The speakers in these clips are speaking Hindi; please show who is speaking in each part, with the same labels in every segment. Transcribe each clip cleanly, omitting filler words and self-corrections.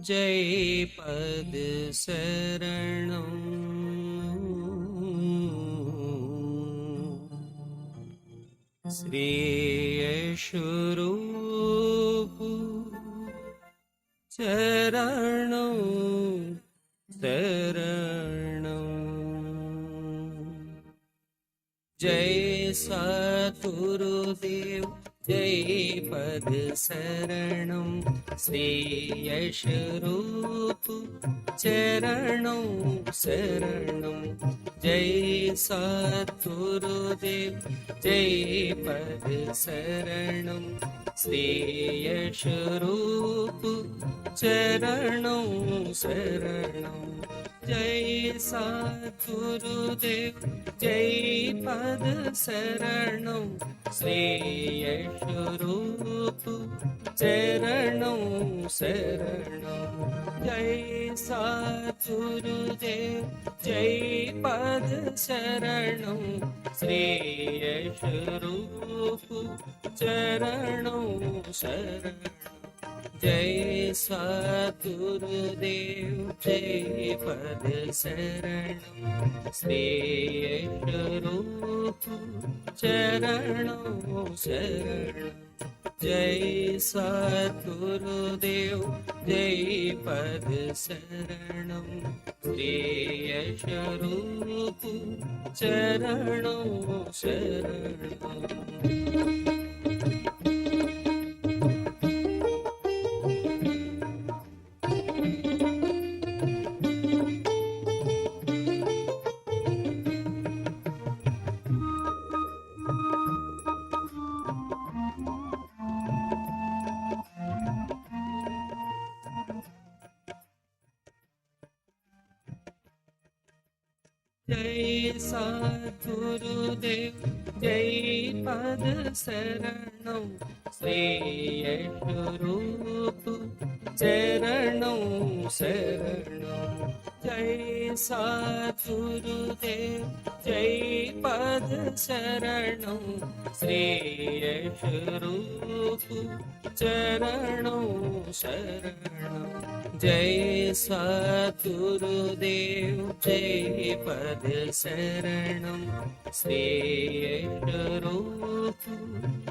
Speaker 1: जय पद शरणं श्री यशोरूप चरणं शरणं। जय सद्गुरुदेव जय पद शरणं श्री यशोरूप चरणं शरणं। जय सद्गुरुदेव जय पद शरणं श्री यशोरूप चरणं शरणं। जय सद्गुरुदेव जय पद शरणं श्री यशोरूप चरणं शरणं। जय सद्गुरुदेव जय पद शरणं श्री यशोरूप चरणं शरणं। जय सद्गुरुदेव जय पद शरणं श्री यशोरूप चरणं शरणं। जय सद्गुरुदेव जय पद शरणं श्री यशोरूप चरणं शरणं। जय सद्गुरुदेव जय पद शरणं श्री यशोरूप चरणं शरणं। जय सद्गुरुदेव जय पद शरणं श्री यशोरूप चरणं शरणं। जय सद्गुरुदेव जय पद शरणं श्री यशोरूप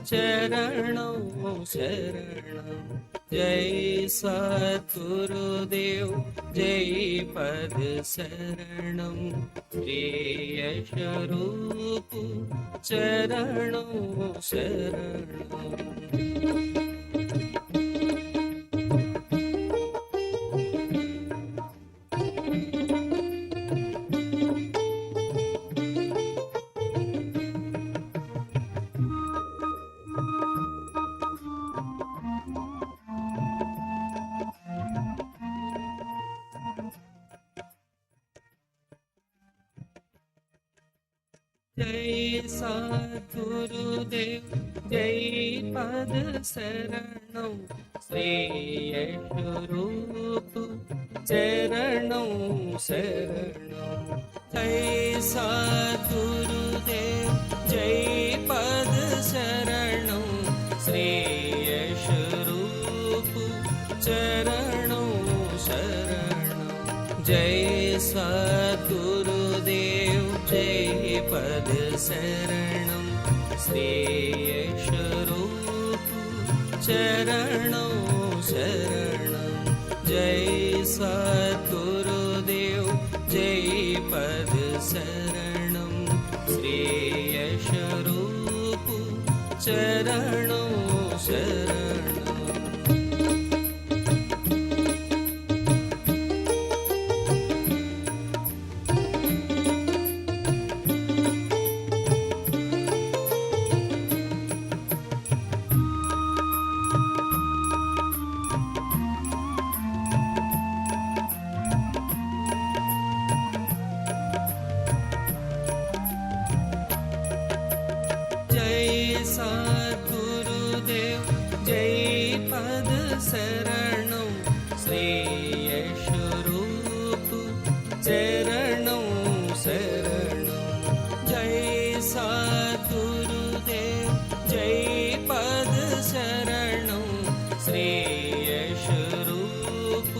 Speaker 1: चरणं शरणं। जय सद्गुरुदेव जय पद शरणं श्री यशोरूप चरणं शरणं। जय सद्गुरुदेव जय पद शरणं श्री यशोरूप चरणं शरणं। जय सद्गुरुदेव जय पद शरणं श्री यशोरूप चरणं शरणं। जय सद्गुरुदेव जय पद शरणं श्री यशोरूप चरणं शरणं। जय सद्गुरुदेव जय पद शरणं श्री यशोरूप चरणं शरणं। जय सद्गुरुदेव जय पद शरणं श्री यशोरूप चरणं शरणं। जय सद्गुरुदेव जय पद शरणं श्री यशोरूप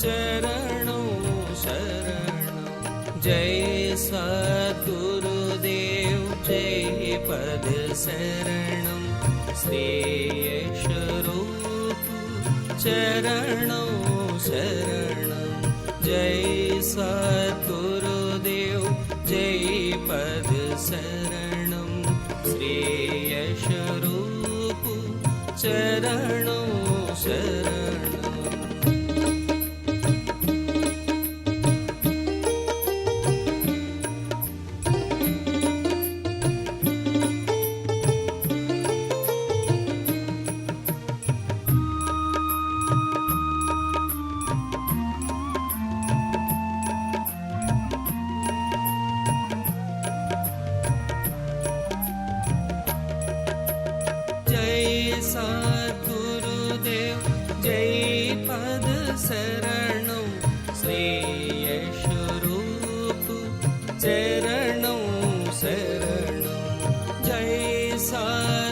Speaker 1: चरणों शरणं जय सद्गुरुदेव जय पद शरणं श्री यशरूप चरणों शरणं जय सद्गुरुदेव जय पद शरणं श्री यशरूप चरणों शरणं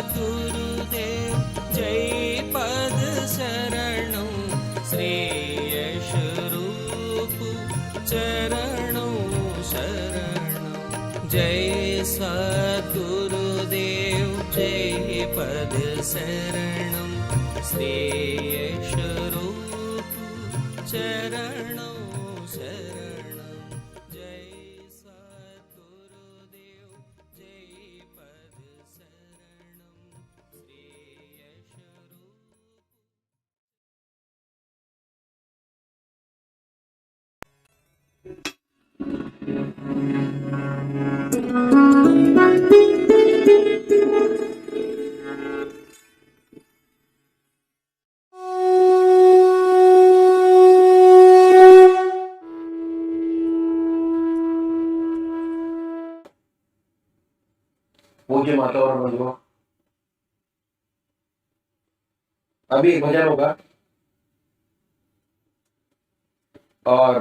Speaker 1: सद्गुरुदेव जय पद शरणं श्री यशरूप चरणों शरणं जय सद्गुरुदेव जय पद शरणं श्री यशरूप चरणों शरणं जय सद्गुरुदेव जय पद शरणं श्री यशरूप चरणों शरणं जय सद्गुरुदेव जय पद शरणं श्री यशरूप
Speaker 2: पूज्य माता और बंधुओं, अभी एक भजन होगा और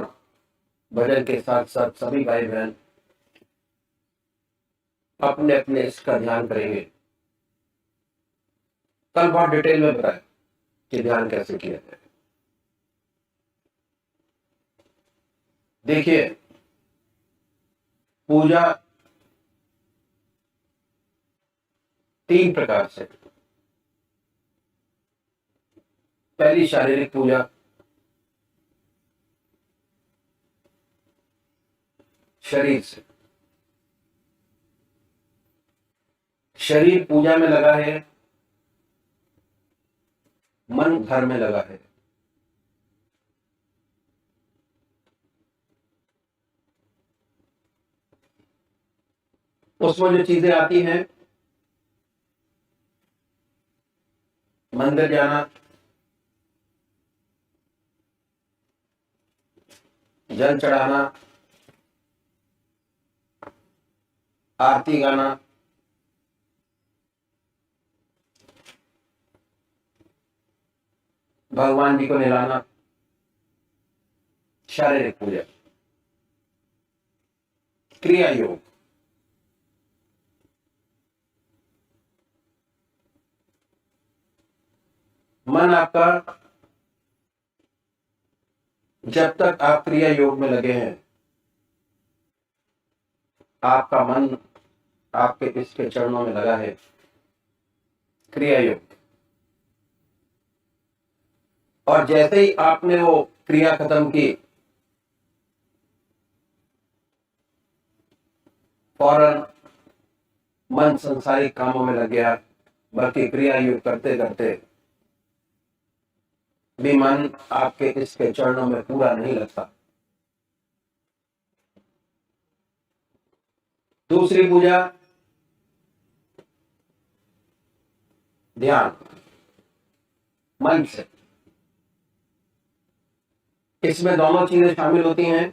Speaker 2: भजन के साथ साथ सभी भाई बहन अपने अपने इसका ध्यान करेंगे। कल बहुत डिटेल में बताया कि ध्यान कैसे किया जाए। देखिए, पूजा 3 प्रकार से। पहली शारीरिक पूजा, शरीर से। शरीर पूजा में लगा है, मन घर में लगा है। उसमें जो चीजें आती हैं, मंदिर जाना, जल चढ़ाना, आरती गाना, भगवान जी को नहलाना, शारीरिक पूजा। क्रिया योग, मन आपका जब तक आप क्रिया योग में लगे हैं, आपका मन आपके इसके चरणों में लगा है। क्रिया योग। और जैसे ही आपने वो क्रिया खत्म की, फौरन मन संसारिक कामों में लग गया, बल्कि क्रिया योग करते करते भी मन आपके इसके चरणों में पूरा नहीं लगता। दूसरी पूजा ध्यान, मन से। इसमें दोनों चीजें शामिल होती हैं,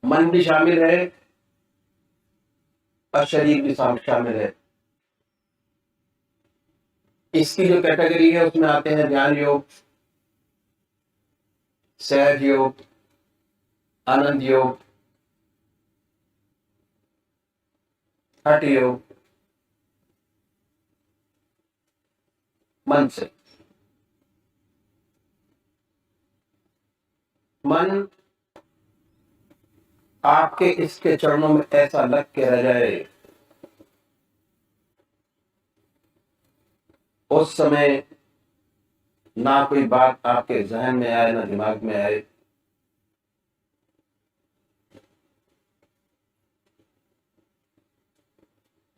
Speaker 2: मन भी शामिल है और शरीर भी शामिल है। इसकी जो कैटेगरी है उसमें आते हैं ध्यान योग, सहज योग, आनंद योग, हठ योग, मन से। मन आपके इसके चरणों में ऐसा लग के रह जाए, उस समय ना कोई बात आपके जहन में आए, ना दिमाग में आए।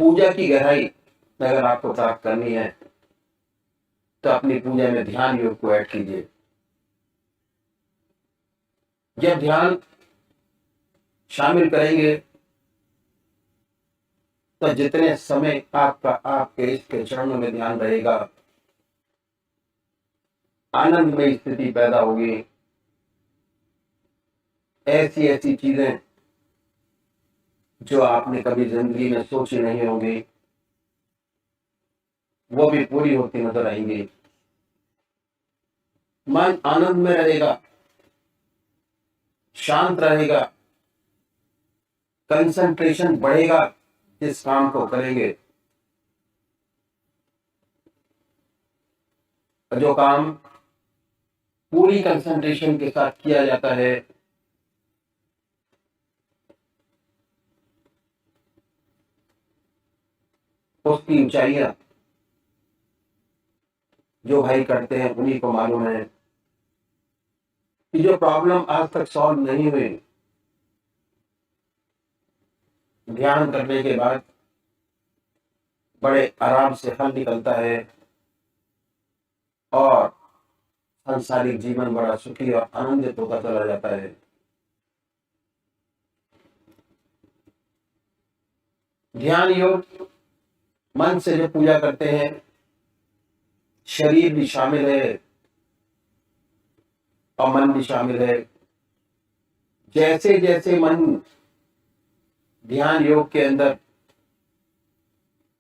Speaker 2: पूजा की गहराई अगर आपको प्राप्त करनी है तो अपनी पूजा में ध्यान योग को ऐड कीजिए। जब ध्यान शामिल करेंगे तो जितने समय आपका आपके इसके चरणों में ध्यान रहेगा, आनंदमय स्थिति पैदा होगी। ऐसी ऐसी चीजें जो आपने कभी जिंदगी में सोची नहीं होंगी, वो भी पूरी होती नजर आएंगी। मन आनंद में रहेगा, शांत रहेगा, कंसंट्रेशन बढ़ेगा जिस काम को करेंगे। जो काम पूरी कंसंट्रेशन के साथ किया जाता है, उसकी ऊंचाइयां जो भाई करते हैं उन्हीं को मालूम है कि जो प्रॉब्लम आज तक सॉल्व नहीं हुई, ध्यान करने के बाद बड़े आराम से हल निकलता है और सांसारिक जीवन बड़ा सुखी और आनंदित होता चला जाता है। ध्यान योग मन से जो पूजा करते हैं, शरीर भी शामिल है और मन भी शामिल है। जैसे जैसे मन ध्यान योग के अंदर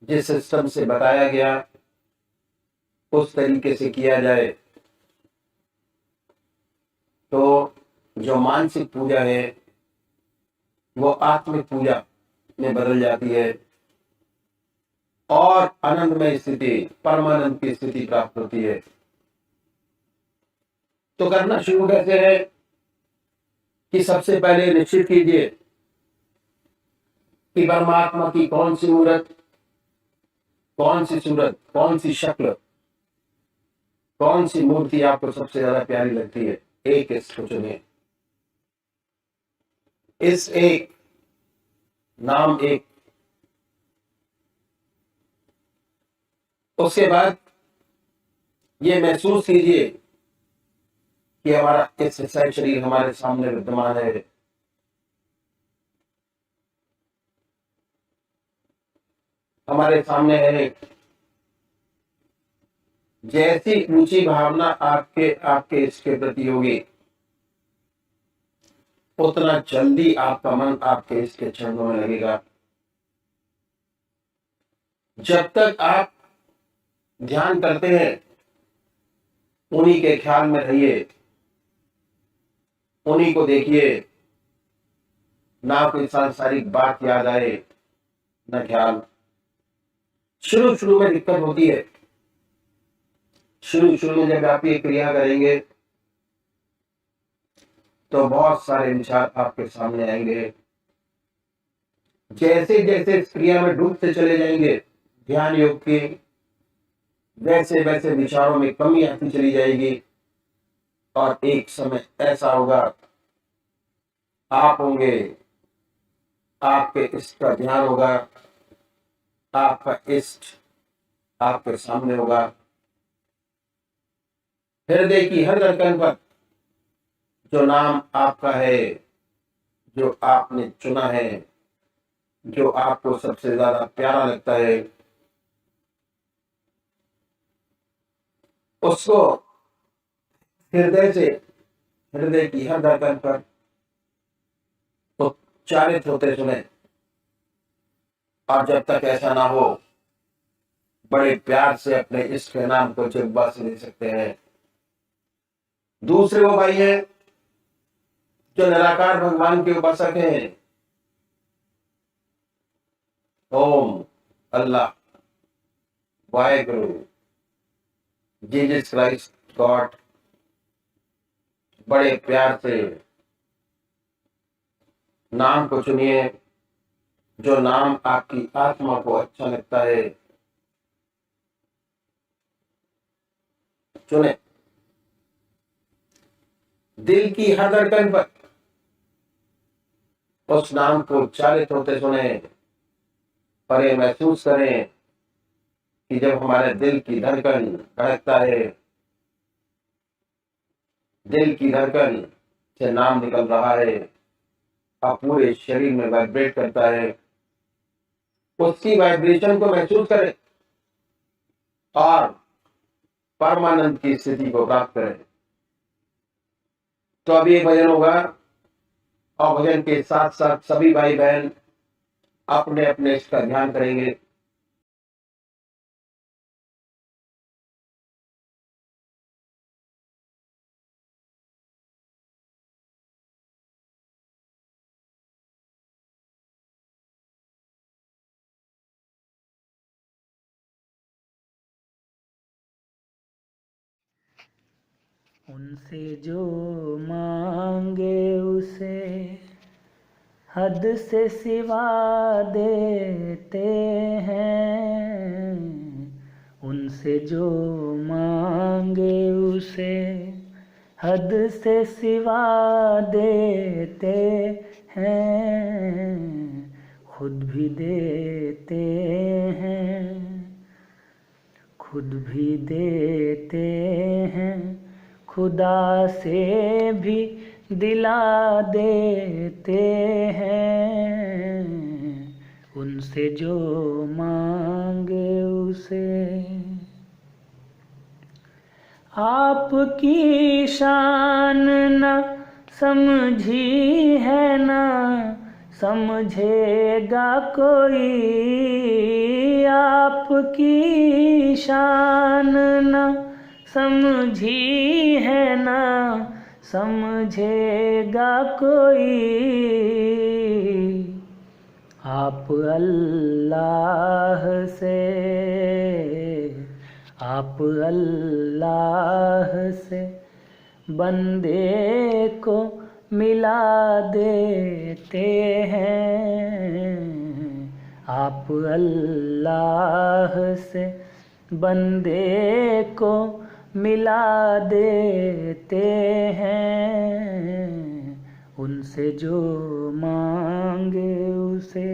Speaker 2: जिस सिस्टम से बताया गया उस तरीके से किया जाए तो जो मानसिक पूजा है वो आत्मिक पूजा में बदल जाती है और आनंदमय स्थिति, परमानंद की स्थिति प्राप्त होती है। तो करना शुरू कैसे है कि सबसे पहले निश्चित कीजिए कि परमात्मा की कौन सी मूर्त, कौन सी सूरत, कौन सी शक्ल, कौन सी मूर्ति आपको सबसे ज्यादा प्यारी लगती है। एक इसको चुनिए, इस एक नाम एक। उसके बाद ये महसूस कीजिए कि हमारा इस शरीर हमारे सामने विद्यमान है। हमारे सामने है। जैसी ऊंची भावना आपके आपके इसके प्रति होगी, उतना जल्दी आपका मन आपके इसके चरणों में लगेगा। जब तक आप ध्यान करते हैं उन्हीं के ख्याल में रहिए, उन्हीं को देखिए। ना कोई सांसारिक बात याद आए, न ख्याल। शुरू शुरू में दिक्कत होती है। शुरू शुरू में जब आप ये क्रिया करेंगे तो बहुत सारे विचार आपके सामने आएंगे। जैसे जैसे इस क्रिया में डूबते चले जाएंगे ध्यान योग के, वैसे वैसे विचारों में कमी आती चली जाएगी और एक समय ऐसा होगा आप होंगे, आपके इष्ट का ध्यान होगा, आपका इष्ट आपके सामने होगा। हृदय की हर धड़कन पर जो नाम आपका है, जो आपने चुना है, जो आपको सबसे ज्यादा प्यारा लगता है, उसको हृदय से, हृदय की हर धड़कन पर उच्चारित होते सुने। और जब तक ऐसा ना हो, बड़े प्यार से अपने इष्ट के नाम को जिह्वा से ले सकते हैं। दूसरे वो भाई हैं जो निराकार भगवान के उपासक हैं। ओम, अल्लाह, वाहेगुरु, जीसस क्राइस्ट, गॉड, बड़े प्यार से नाम को चुनिए, जो नाम आपकी आत्मा को अच्छा लगता है चुने। दिल की हर धड़कन पर उस नाम को उच्चारित होते सुने और ये महसूस करें कि जब हमारे दिल की धड़कन धड़कता है, दिल की धड़कन से नाम निकल रहा है और पूरे शरीर में वाइब्रेट करता है, उसकी वाइब्रेशन को महसूस करें और परमानंद की स्थिति को प्राप्त करें। तो अभी एक भजन होगा और भजन के साथ साथ सभी भाई बहन अपने अपने इसका ध्यान करेंगे।
Speaker 3: उनसे जो मांगे उसे हद से सिवा देते हैं। उनसे जो मांगे उसे हद से सिवा देते हैं। खुद भी देते हैं, खुद भी देते हैं, खुदा से भी दिला देते हैं। उनसे जो मांगे उसे। आपकी शान न समझी है ना समझेगा कोई। आपकी शान न समझी है ना समझेगा कोई। आप अल्लाह से, आप अल्लाह से बंदे को मिला देते हैं। आप अल्लाह से बंदे को मिला देते हैं। उनसे जो मांगे उसे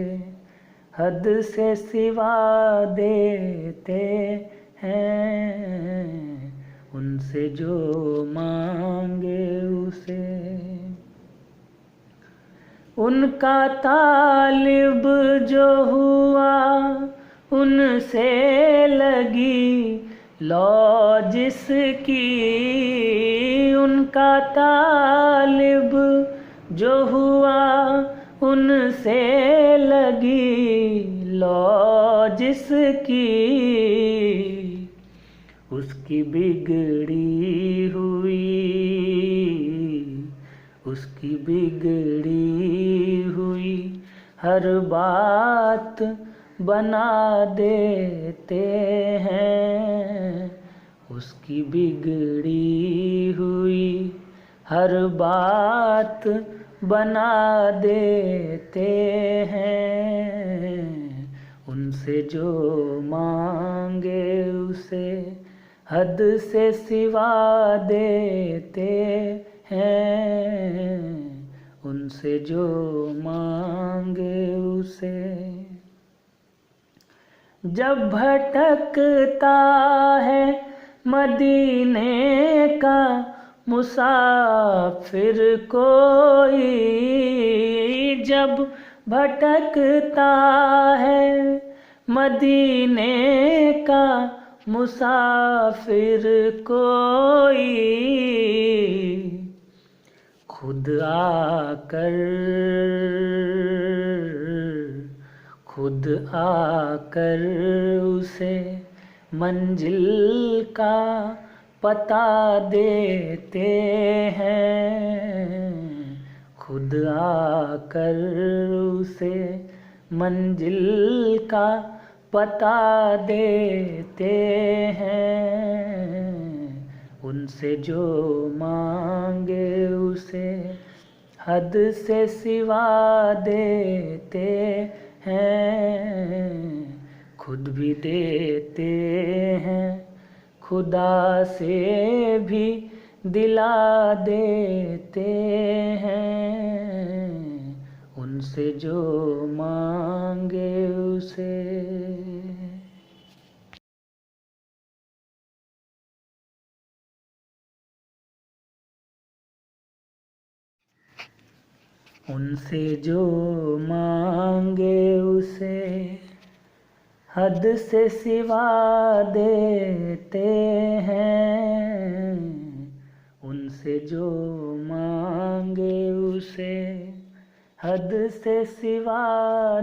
Speaker 3: हद से सिवा देते हैं। उनसे जो मांगे उसे। उनका तालिब जो हुआ उनसे लगी लौ जिसकी। उनका तालिब जो हुआ उनसे लगी लौ जिसकी। उसकी बिगड़ी हुई, उसकी बिगड़ी हुई हर बात बना देते हैं। उसकी बिगड़ी हुई हर बात बना देते हैं। उनसे जो मांगे उसे हद से सिवा देते हैं। उनसे जो मांगे उसे। जब भटकता है मदीने का मुसाफिर कोई। जब भटकता है मदीने का मुसाफिर कोई। खुद आकर उसे मंजिल का पता देते हैं। खुद आकर उसे मंजिल का पता देते हैं। उनसे जो मांगे उसे हद से सिवा देते हैं, खुद भी देते हैं, खुदा से भी दिला देते हैं, उनसे जो मांगे उसे। उनसे जो मांगे उसे हद से सिवा देते हैं, उनसे जो मांगे उसे हद से सिवा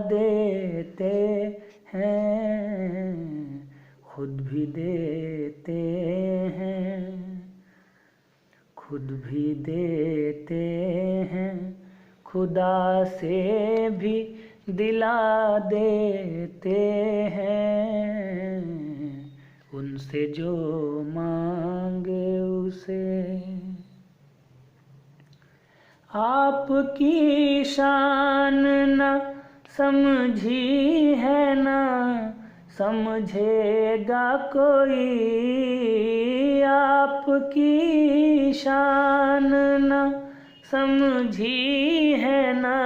Speaker 3: देते हैं, खुद भी देते हैं, खुद भी देते हैं, खुदा से भी दिला देते हैं, उनसे जो मांगे उसे। आपकी शान न समझी है ना समझेगा कोई, आपकी शान न समझी है ना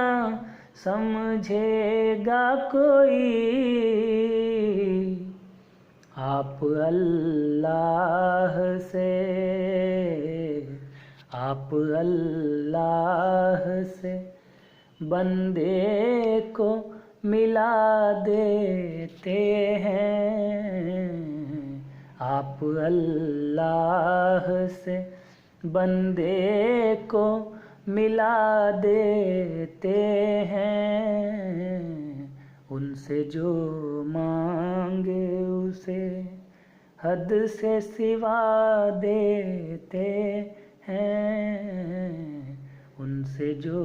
Speaker 3: समझेगा कोई, आप अल्लाह से, आप अल्लाह से बंदे को मिला देते हैं, आप अल्लाह से बंदे को मिला देते हैं, उनसे जो मांगे उसे हद से सिवा देते हैं, उनसे जो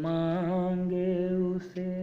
Speaker 3: मांगे उसे।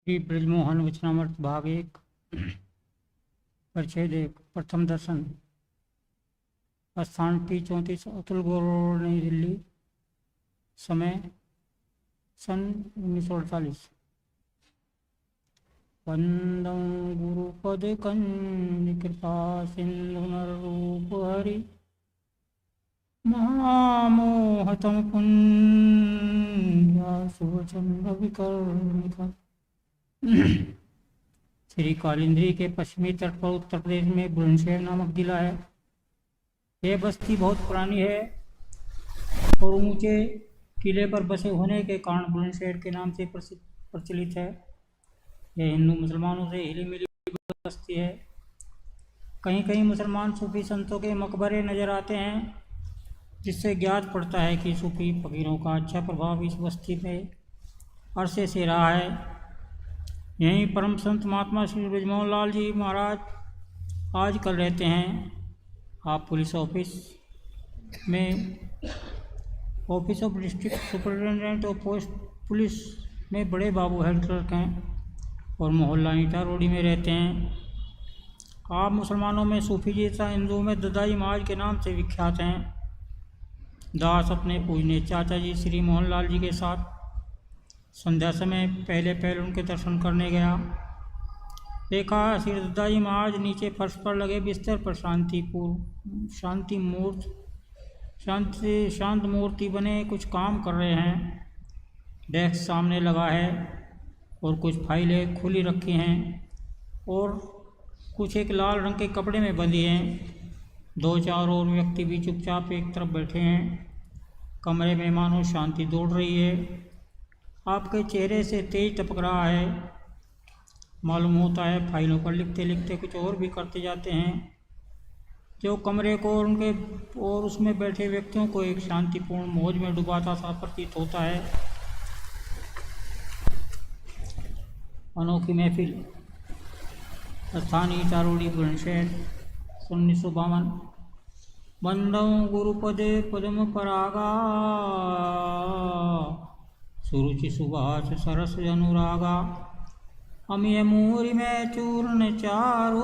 Speaker 4: श्री ब्रजमोहन वचनामृत भाग 1 परिच्छेद 1 प्रथम दर्शन। स्थान P34 अतुल गौर नई दिल्ली। समय सन 1948। वंदं गुरुपद कंज कृपा सिंधु नररूप हरि महामोहतम पुण्य सुवचन विकर्णिका। श्री कालिंदी के पश्चिमी तट पर उत्तर प्रदेश में बुलंदशहर नामक जिला है। यह बस्ती बहुत पुरानी है और ऊंचे किले पर बसे होने के कारण बुलंदशहर के नाम से प्रचलित है। यह हिंदू मुसलमानों से हिली मिली बस्ती है। कहीं कहीं मुसलमान सूफी संतों के मकबरे नजर आते हैं, जिससे ज्ञात पड़ता है कि सूफी फकीरों का अच्छा प्रभाव इस बस्ती में अरसे से रहा है। यहीं परम संत महात्मा श्री ब्रजमोहन लाल जी महाराज आजकल रहते हैं। आप पुलिस ऑफिस में ऑफिस ऑफ डिस्ट्रिक्ट सुपरिटेंडेंट और पोस्ट पुलिस में बड़े बाबू हेड क्लर्क हैं और मोहल्ला ईटा रोडी में रहते हैं। आप मुसलमानों में सूफी जैसा हिंदुओं में ददाई महाराज के नाम से विख्यात हैं। दास अपने पूजनीय चाचा जी श्री मोहन लाल जी के साथ संध्या समय पहले उनके दर्शन करने गया। देखा श्री ददाई महाराज नीचे फर्श पर लगे बिस्तर पर शांत मूर्ति बने कुछ काम कर रहे हैं। डेस्क सामने लगा है और कुछ फाइलें खुली रखी हैं और कुछ एक लाल रंग के कपड़े में बंधी हैं। 2-4 और व्यक्ति भी चुपचाप एक तरफ बैठे हैं। कमरे में मानो शांति दौड़ रही है। आपके चेहरे से तेज टपक रहा है। मालूम होता है फाइलों पर लिखते लिखते कुछ और भी करते जाते हैं, जो कमरे को और उसमें बैठे व्यक्तियों को एक शांतिपूर्ण मौज में डुबाता सा प्रतीत होता है। अनोखी महफिल। स्थानीय चारोड़ी बुलंदशहर 1952। बंदं गुरुपदे पद्म परागा सुरुचि सुभाष सरस अनुरागा। अमिय मूरी में चूर्ण चारो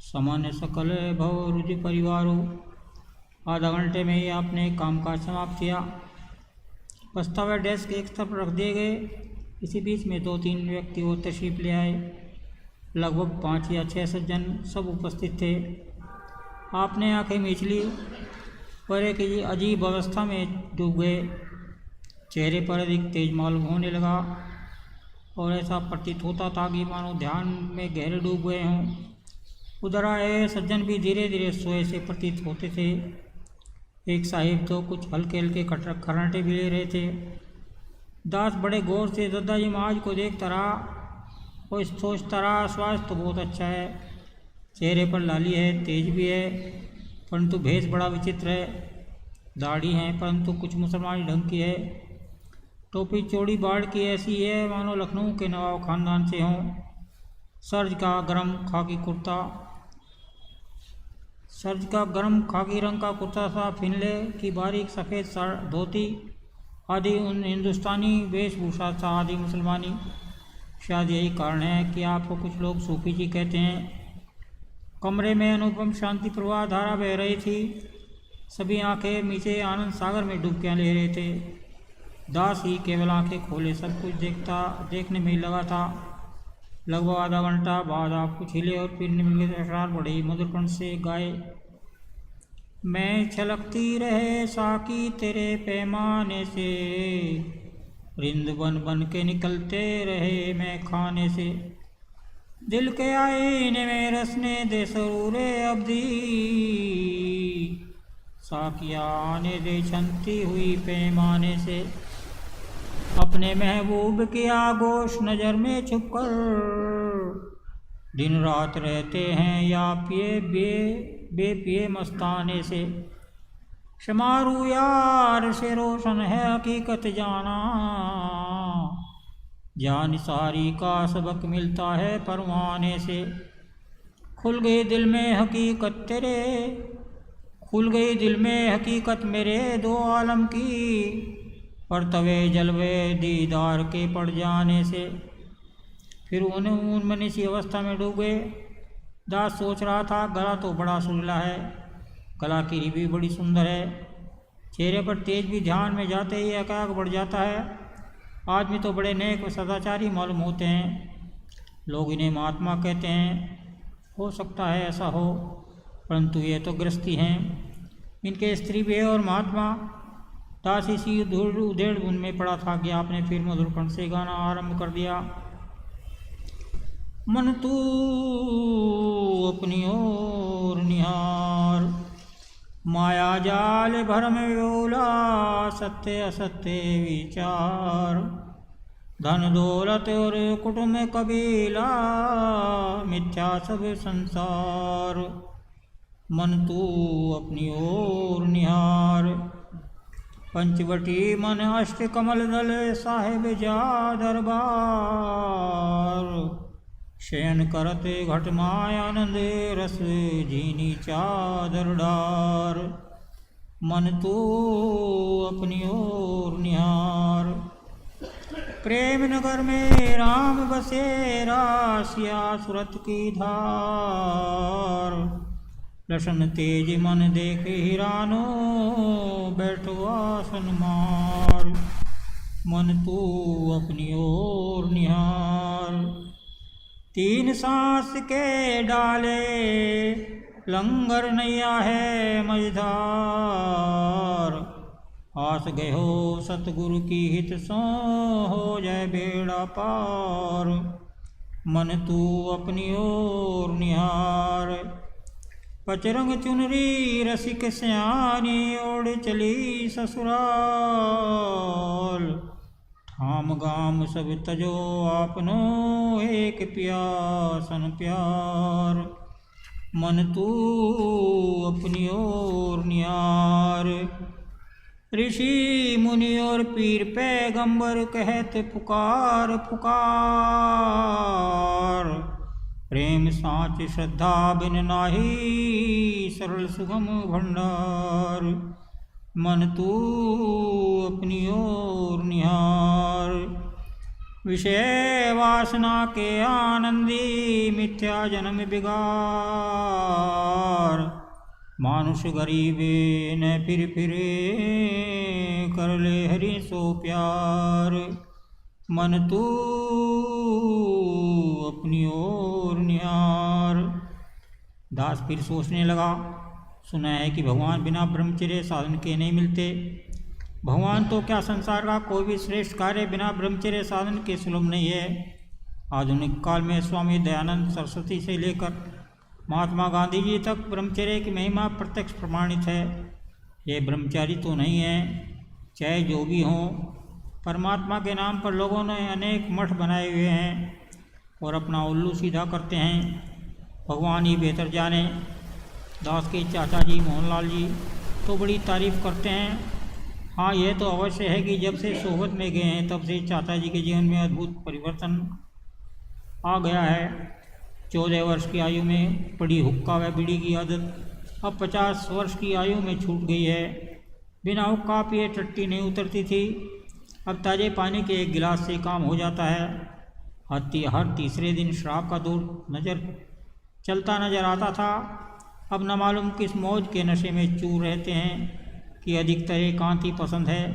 Speaker 4: सामान्य सकल भव रुचि परिवारो। आधा घंटे में ही आपने काम काज समाप्त किया। प्रस्ताव डेस्क एक तरफ रख दिए गए। इसी बीच में 2-3 व्यक्ति और तशरीफ ले आए। लगभग 5 या 6 सज्जन सब उपस्थित थे। आपने आंखें मीच ली पर एक अजीब अवस्था में डूब गए। चेहरे पर अधिक तेज मालूम होने लगा और ऐसा प्रतीत होता था कि मानो ध्यान में गहरे डूब गए हों। उधर आए सज्जन भी धीरे धीरे सोए से प्रतीत होते थे। एक साहिब तो कुछ हल्के हल्के खर्राटे भी ले रहे थे। दास बड़े गौर से दादाजी महाराज को देखता रहा और सोचता रहा, स्वास्थ्य तो बहुत अच्छा है, चेहरे पर लाली है, तेज भी है, परंतु भेष बड़ा विचित्र है। दाढ़ी है परंतु कुछ मुसलमानी ढंग की है। टोपी चौड़ी बाढ़ की ऐसी है मानो लखनऊ के नवाब खानदान से हों। सर्ज का गरम खाकी रंग का कुर्ता सा, फिनले की बारीक सफ़ेद धोती आदि उन हिंदुस्तानी वेशभूषा था आदि मुसलमानी। शायद यही कारण है कि आपको कुछ लोग सूफी जी कहते हैं। कमरे में अनुपम शांति प्रवाह धारा बह रही थी। सभी आंखें नीचे आनंद सागर में डुबकियां ले रहे थे। दास ही केवल आंखें खोले सब कुछ देखने में ही लगा था। लगभग आधा घंटा बाद आप कुछ हिले और फिर निम्न अशरार बड़े मधुर कंठ से गाए। मैं छलकती रहे साकी तेरे पैमाने से, रिंद बन बन के निकलते रहे मैं खाने से। दिल के आईने में रसने दे सरूरे अब्दी, साकिया आने दे छनती हुई पैमाने से। अपने महबूब की आगोश नज़र में छुपकर, दिन रात रहते हैं या पिए बेपिए मस्ताने से। शमारू यार से रोशन है हकीकत जाना, जान सारी का सबक मिलता है परवाने से। खुल गई दिल में हकीकत मेरे 2 आलम की, पर तवे जलवे दीदार के पड़ जाने से फिर उन्हें उनमनी सी अवस्था में डूब गए। दास सोच रहा था, गला तो बड़ा सुरीला है, गला की भी बड़ी सुंदर है, चेहरे पर तेज भी ध्यान में जाते ही एकाएक बढ़ जाता है। आदमी तो बड़े नेक व सदाचारी मालूम होते हैं, लोग इन्हें महात्मा कहते हैं। हो सकता है ऐसा हो, परंतु ये तो गृहस्थी हैं, इनके स्त्री भी है और महात्मा। दास इसी उधेड़ बुन में पड़ा था कि आपने फिर मधुर कंठ से गाना आरंभ कर दिया। मन तू अपनी ओर निहार, माया जाल भरम व्योला, सत्य असत्य विचार, धन दौलत और कुटुंब कबीला, मिथ्या सब संसार। मन तू अपनी ओर निहार, पंचवटी मन अष्ट कमल दल, साहेब जा दरबार, शयन करते घट मायानंद, रस जीनी चादर डार। मन तू अपनी ओर निहार, प्रेम नगर में राम बसेरा, सिया सुरत की धार, लसन तेज मन देख हिरानो, बैठो आसन मार। मन तू अपनी ओर निहार, तीन सांस के डाले लंगर नैया है मझधार, आस गए हो सतगुरु की हित सो, हो जाए बेड़ा पार। मन तू अपनी ओर निहार, पचरंग चुनरी रसिक सयानी, ओढ़ चली ससुराल, ठाम गाम सब तजो आपनो, एक प्यासन प्यार। मन तू अपनी ओर निहार, ऋषि मुनि और पीर पैगंबर कहते पुकार पुकार, प्रेम साच श्रद्धा बिन नाही, सरल सुगम भंडार। मन तू अपनी ओर निहार, विषय वासना के आनंदी, मिथ्या जन्म बिगार, मानुष गरीबे न फिरे, कर ले हरि सो प्यार। मन तू अपनी ओर निहार। दास फिर सोचने लगा, सुना है कि भगवान बिना ब्रह्मचर्य साधन के नहीं मिलते। भगवान तो क्या संसार का कोई भी श्रेष्ठ कार्य बिना ब्रह्मचर्य साधन के सुलभ नहीं है। आधुनिक काल में स्वामी दयानंद सरस्वती से लेकर महात्मा गांधी जी तक ब्रह्मचर्य की महिमा प्रत्यक्ष प्रमाणित है। ये ब्रह्मचारी तो नहीं है, चाहे जो भी हों, परमात्मा के नाम पर लोगों ने अनेक मठ बनाए हुए हैं और अपना उल्लू सीधा करते हैं। भगवान ही बेहतर जाने। दास के चाचा जी मोहनलाल जी तो बड़ी तारीफ करते हैं। हाँ, यह तो अवश्य है कि जब से सोहबत में गए हैं तब से चाचा जी के जीवन में अद्भुत परिवर्तन आ गया है। 14 वर्ष की आयु में पड़ी हुक्का व बीड़ी की आदत अब 50 वर्ष की आयु में छूट गई है। बिना हुक्का पिए टट्टी नहीं उतरती थी, अब ताजे पानी के एक गिलास से काम हो जाता है। हर तीसरे दिन शराब का दौर चलता नजर आता था। अब न मालूम किस मौज के नशे में चूर रहते हैं कि अधिकतर एकांत ही पसंद है।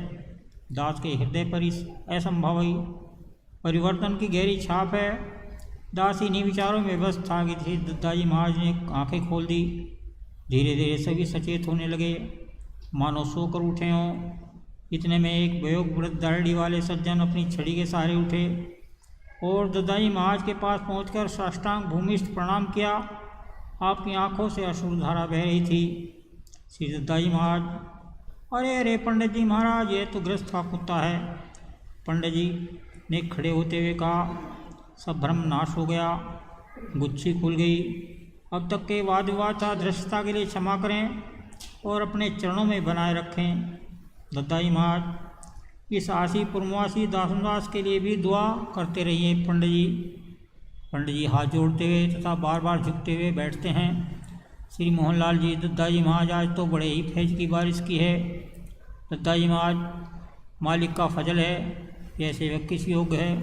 Speaker 4: दास के हृदय पर इस असंभवी परिवर्तन की गहरी छाप है। दास इन्हीं विचारों में व्यस्त था कि श्री दत्ताजी महाराज ने आंखें खोल दी। धीरे धीरे सभी सचेत होने लगे, मानो सोकर उठे हों। इतने में एक वयोग वृद्ध दाढ़ी वाले सज्जन अपनी छड़ी के सहारे उठे और दत्ताजी महाराज के पास पहुंचकर साष्टांग भूमिष्ठ प्रणाम किया। आपकी आंखों से अश्रुधारा बह रही थी। श्री दत्ताजी महाराज, अरे अरे पंडित जी महाराज, ये तो गृहस्थ का कुत्ता है। पंडित जी ने खड़े होते हुए कहा, सब भ्रम नाश हो गया, गुच्छी खुल गई। अब तक के वाद विवाद था, दृष्टता के लिए क्षमा करें और अपने चरणों में बनाए रखें। दत्ताजी महाराज, इस आसी पुरमवासी दासनदास के लिए भी दुआ करते रहिए। पंडित जी हाथ जोड़ते हुए तथा बार बार झुकते हुए बैठते हैं। श्री मोहनलाल जी, दत्ताजी महाराज, आज तो बड़े ही फैज की बारिश की है। दत्ताजी महाराज, मालिक का फजल है कि ऐसे व्यक्ति किस योग्य है।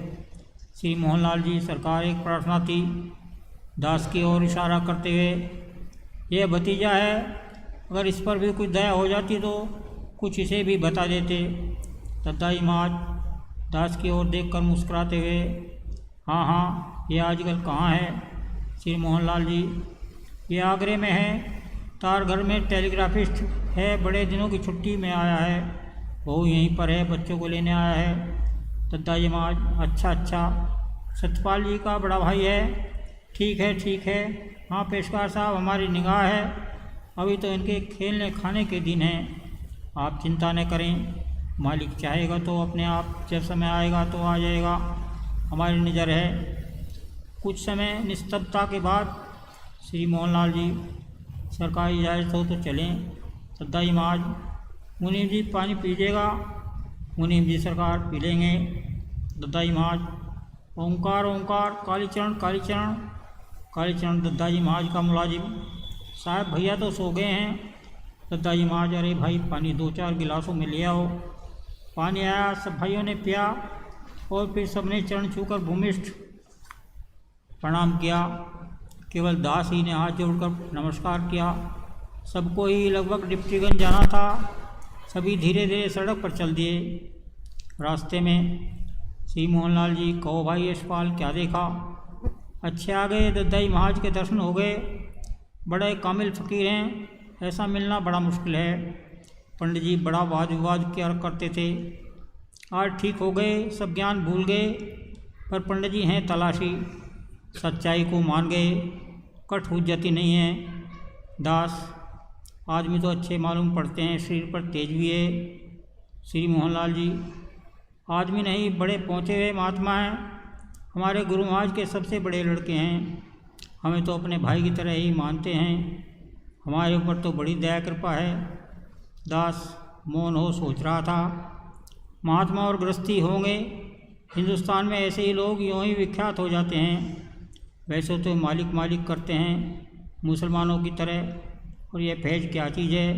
Speaker 4: श्री मोहनलाल जी सरकार एक प्रार्थना थी। दास की ओर इशारा करते हुए, यह भतीजा है, अगर इस पर भी कुछ दया हो जाती तो कुछ इसे भी बता देते। दद्दाई महाराज दास की ओर देखकर मुस्कुराते हुए, हाँ हाँ, ये आजकल कहाँ है श्री मोहनलाल जी? ये आगरे में है, तार घर में टेलीग्राफिस्ट है, बड़े दिनों की छुट्टी में आया है, वो यहीं पर है, बच्चों को लेने आया है। दद्दाई महाराज, अच्छा अच्छा, सतपाल जी का बड़ा भाई है, ठीक है। हाँ पेशकार साहब, हमारी निगाह है, अभी तो इनके खेलने खाने के दिन हैं, आप चिंता न करें, मालिक चाहेगा तो अपने आप जब समय आएगा तो आ जाएगा, हमारी नज़र है। कुछ समय निस्तब्धता के बाद श्री मोहनलाल जी, सरकारी इजाज़त हो तो चलें। दद्दाई महाराज, मुनीम जी पानी पीजिएगा। मुनीम जी सरकार पी लेंगे। दद्दाई महाराज, ओंकार ओंकार, कालीचरण कालीचरण। कालीचरण दद्दाई महाराज का मुलाजिम, साहब भैया तो सो गए हैं। दद्दाई महाराज, अरे भाई पानी 2-4 गिलासों में ले आओ। पानी आया, सब भाइयों ने पिया और फिर सबने चरण छूकर भूमिष्ठ प्रणाम किया। केवल दास ही ने हाथ जोड़कर नमस्कार किया। सबको ही लगभग डिप्टीगंज जाना था, सभी धीरे धीरे सड़क पर चल दिए। रास्ते में श्री मोहनलाल जी, कहो भाई यशपाल, क्या देखा? अच्छे आ गए, दद्दाई महाराज के दर्शन हो गए, बड़े कामिल फ़कीर हैं, ऐसा मिलना बड़ा मुश्किल है। पंडित जी बड़ा वाद विवाद किया करते थे, आज ठीक हो गए, सब ज्ञान भूल गए, पर पंडित जी हैं तलाशी, सच्चाई को मान गए, कट हुज्जती नहीं है। दास, आदमी तो अच्छे मालूम पड़ते हैं, शरीर पर तेज भी है। श्री मोहनलाल जी, आदमी नहीं, बड़े पहुँचे हुए महात्मा हैं, हमारे गुरु महाराज के सबसे बड़े लड़के हैं, हमें तो अपने भाई की तरह ही मानते हैं, हमारे ऊपर तो बड़ी दया कृपा है। दास मौन हो सोच रहा था, महात्मा और गृहस्थी होंगे, हिंदुस्तान में ऐसे ही लोग यूँ ही विख्यात हो जाते हैं। वैसे तो मालिक मालिक करते हैं मुसलमानों की तरह, और यह फैज क्या चीज़ है?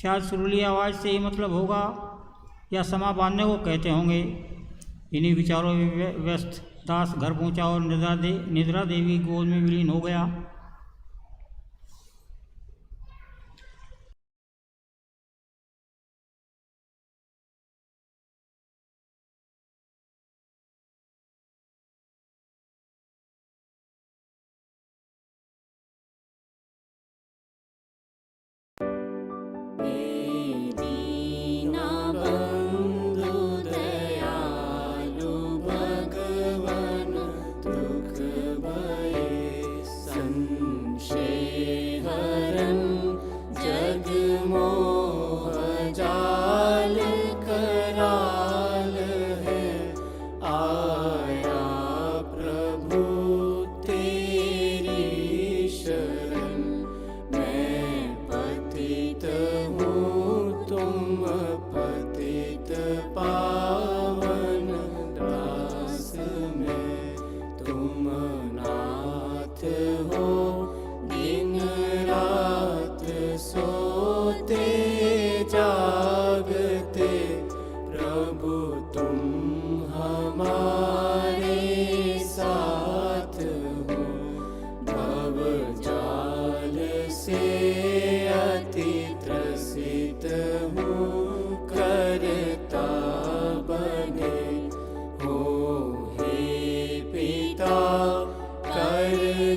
Speaker 4: शायद सुरीली आवाज़ से ही मतलब होगा, या समा बांधने को कहते होंगे। इन्हीं विचारों में व्यस्त दास घर पहुंचा और निद्रा देवी गोद में विलीन हो गया।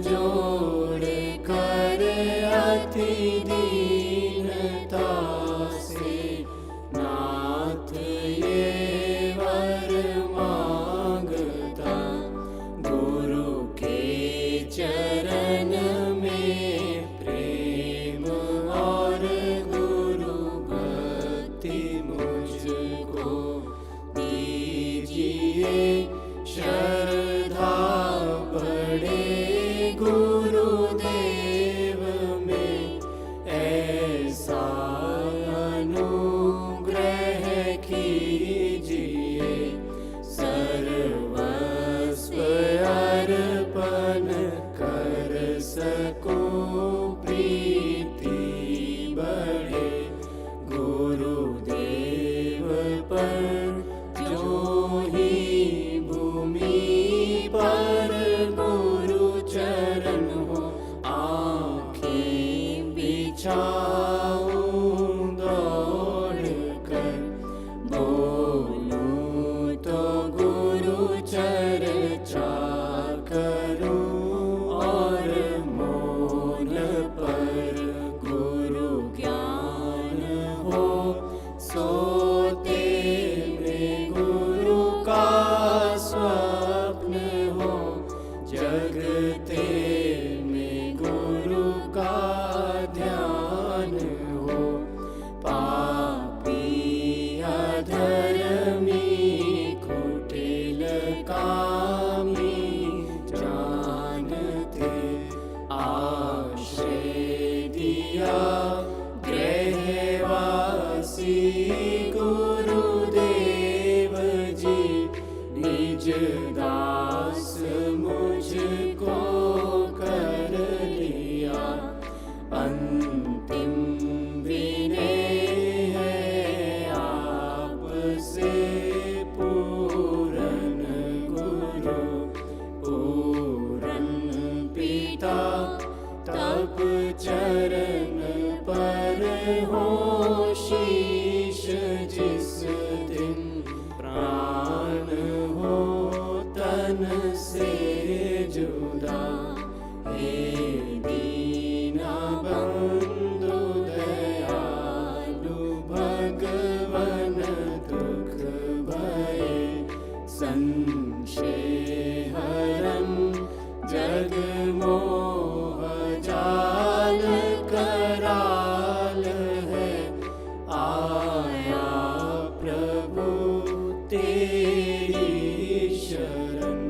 Speaker 5: जोड़ कर अति दीनता से हो, सोते में गुरु का स्वप्न हो, जगते में गुरु का ध्यान हो। पापी अधर्मी कुटिल कामी जानते, आश्रय दिया गृहवासी गुरुदेव जी, निज दास मुझको कर लिया। अंतिम विनय है आपसे पूरन गुरु, पूरन पिता तप चरण पर हो शीश, जिस दिन प्राण हो तन से जुदा। हे दीना बंधु दयालु भगवन, दुख भय संशय हरन, जग मोह जाल कराल है। आया प्रभु तेरी शरण।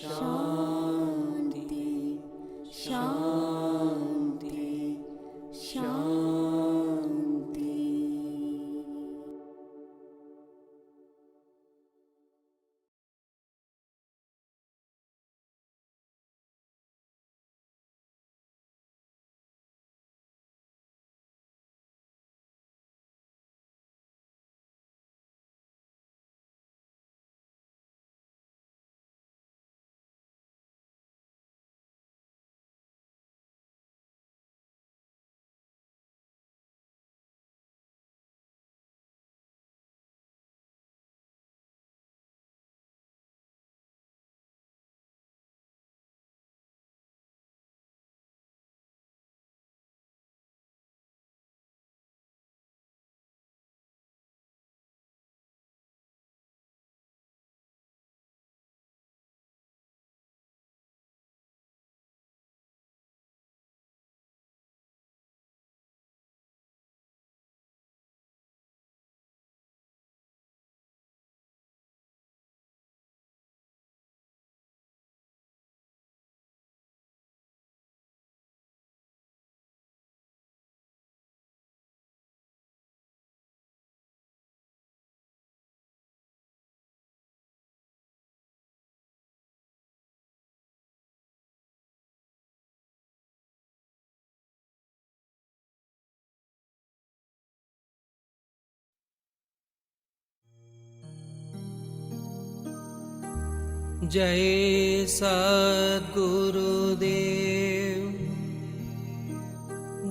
Speaker 5: शांति शांति शांति।
Speaker 1: जय सद्गुरुदेव,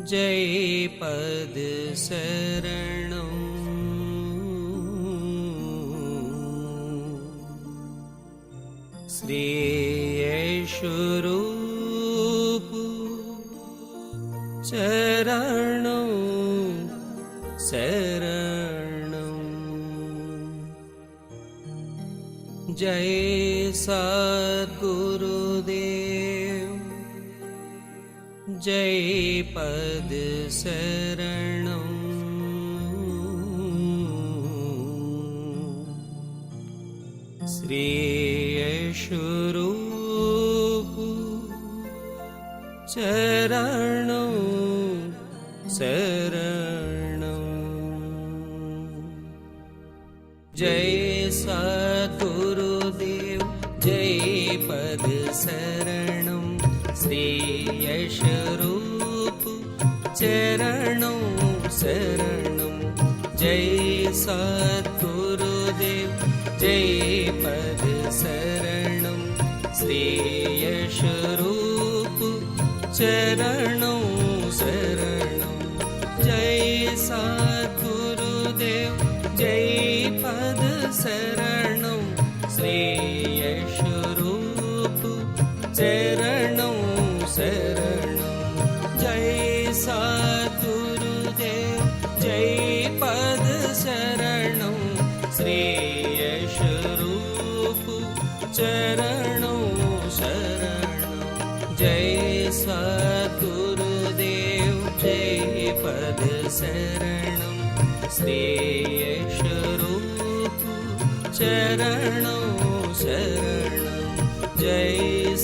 Speaker 1: जय पद शरणं। श्रेयस्वरूप चरणं शरणं। जय सद्गुरुदेव, जय पद शरणं। श्रेयस्वरूप चरणं शरणं। जय सद्गुरुदेव, जय पद शरणं। श्रेयस्वरूप चरणं शरणं। जय सद्गुरुदेव, जय पद शरणं। श्रेयस्वरूप चरणं शरणं। जय सद्गुरुदेव, जय पद शरणं। श्रेयस्वरूप चरणं सद्गुरुदेव जय पद शरणं श्रेयस्वरूप चरणं शरणं जय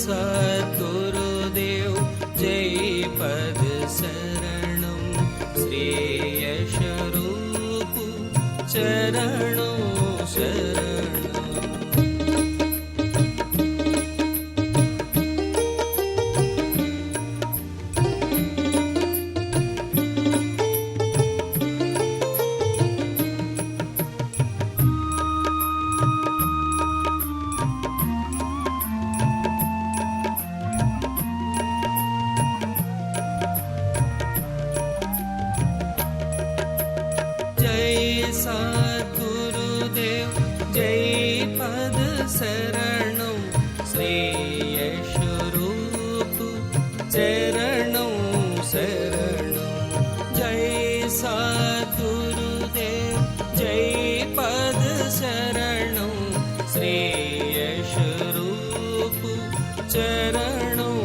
Speaker 1: सद्गुरुदेव जय पद शरणं श्रेयस्वरूप चरणं शरणं जय सद्गुरुदेव जय पद शरणं श्रेयस्वरूप चरणं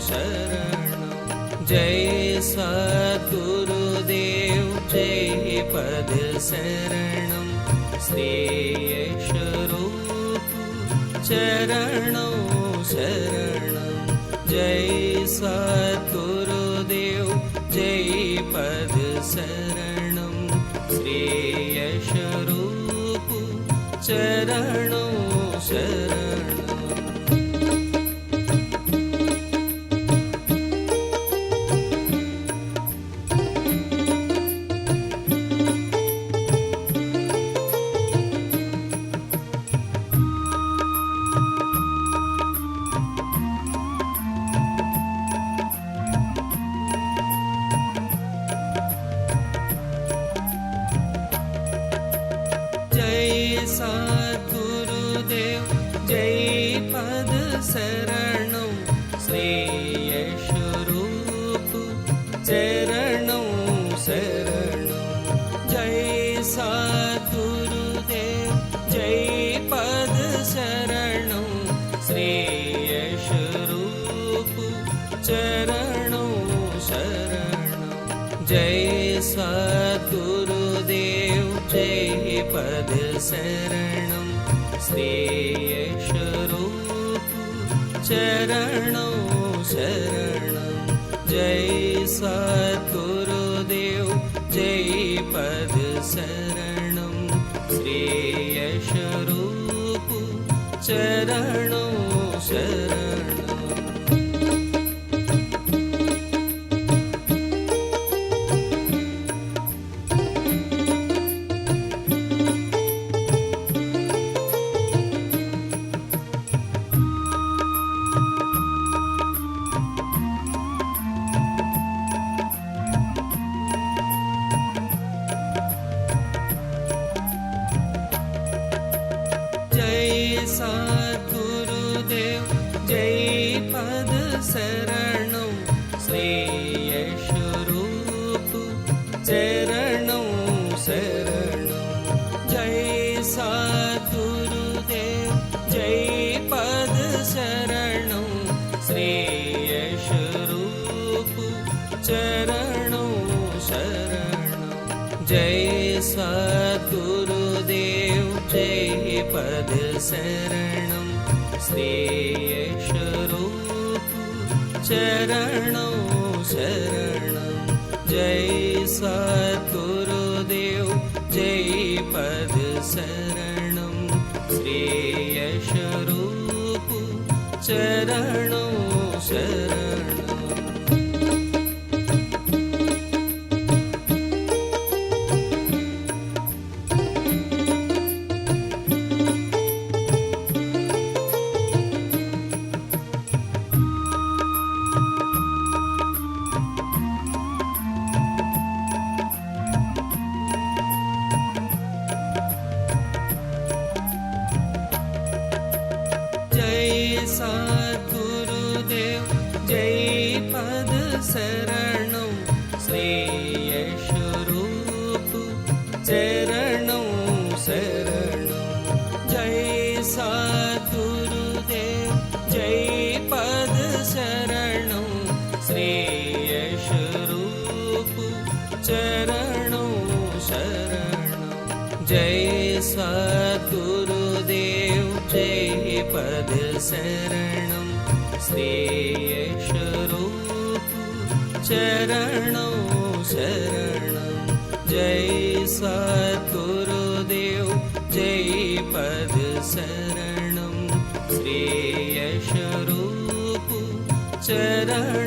Speaker 1: शरणं जय सद्गुरुदेव जय पद शरणं श्रेयस्वरूप चरणं शरणं जय सद्गुरुदेव जय पद शरणं श्रेयस्वरूप चरणं शरणं जय सद्गुरुदेव जय पद शरणं श्रेयस्वरूप चरणं शरणं जय सद्गुरुदेव जय पद शरणं श्रेयस्वरूप चरणं शरणं जय सद्गुरुदेव जय पद शरणं श्रेयस्वरूप चरणं शरणं जय सद्गुरुदेव जय पद शरणं श्रेयस्वरूप चरणं शरणं जय सद्गुरुदेव जय पद शरणं श्रेयस्वरूप चरणं शरणं जय सद्गुरुदेव जय पद शरणं श्रेयस्वरूप चरणं शरणं जय सद्गुरुदेव जय पद शरणं श्रेयस्वरूप चरणं शरणं जय सद्गुरुदेव जय पद शरणं श्रेयस्वरूप चरणं शरणं जय सद्गुरुदेव जय पद शरणं श्रेयस्वरूप चरणं शरणं जय सद्गुरुदेव जय पद शरणं श्रेयस्वरूप चरणं शरणं जय सद्गुरुदेव जय पद शरणं शरणं श्रेयस्वरूप चरणं शरणं जय सद्गुरुदेव जय पद शरणं श्रेयस्वरूप चरण